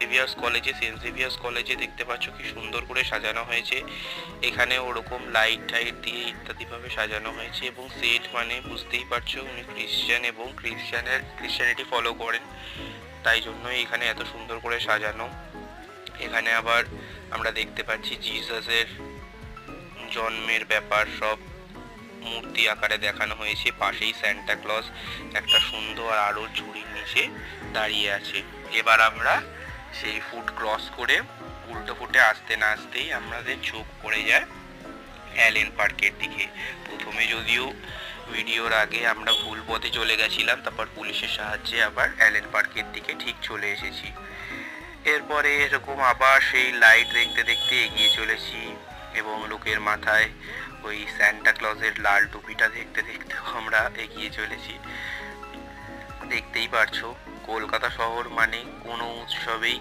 Xavier's কলেজে, Saint Xavier's কলেজে দেখতে পাচ্ছ কি সুন্দর করে সাজানো হয়েছে। এখানে ওরকম লাইট টাইট দিয়ে ইত্যাদিভাবে সাজানো হয়েছে, এবং সেট মানে বুঝতেই পারছো উনি খ্রিশ্চান এবং খ্রিশ্চানিটি ফলো করেন, তাই জন্যই এখানে এত সুন্দর করে সাজানো। এখানে আবার আমরা দেখতে পাচ্ছি জিসাসের জন্মের ব্যাপার সব মূর্তি আকারে দেখানো হয়েছে। পাশেই সান্টা ক্লজ একটা সুন্দর আরো ঝুড়ির নিচে দাঁড়িয়ে আছে। এবার আমরা সেই ফুট ক্রস করে উল্টো ফুটে আসতে না আসতেই আমাদের চোখ পড়ে যায় অ্যালেন পার্কের দিকে। প্রথমে যদিও ভিডিওর আগে আমরা ভুল পথে চলে গেছিলাম, তারপর পুলিশের সাহায্যে আবার অ্যালেন পার্কের দিকে ঠিক চলে এসেছি। এরপরে এরকম আবার সেই লাইট দেখতে দেখতে এগিয়ে চলেছি, এবং লোকের মাথায় ওই স্যান্টা ক্লজের লাল টুপিটা দেখতে দেখতে আমরা এগিয়ে চলেছি। দেখতেই পারছো কলকাতা শহর মানে কোনো উৎসবেই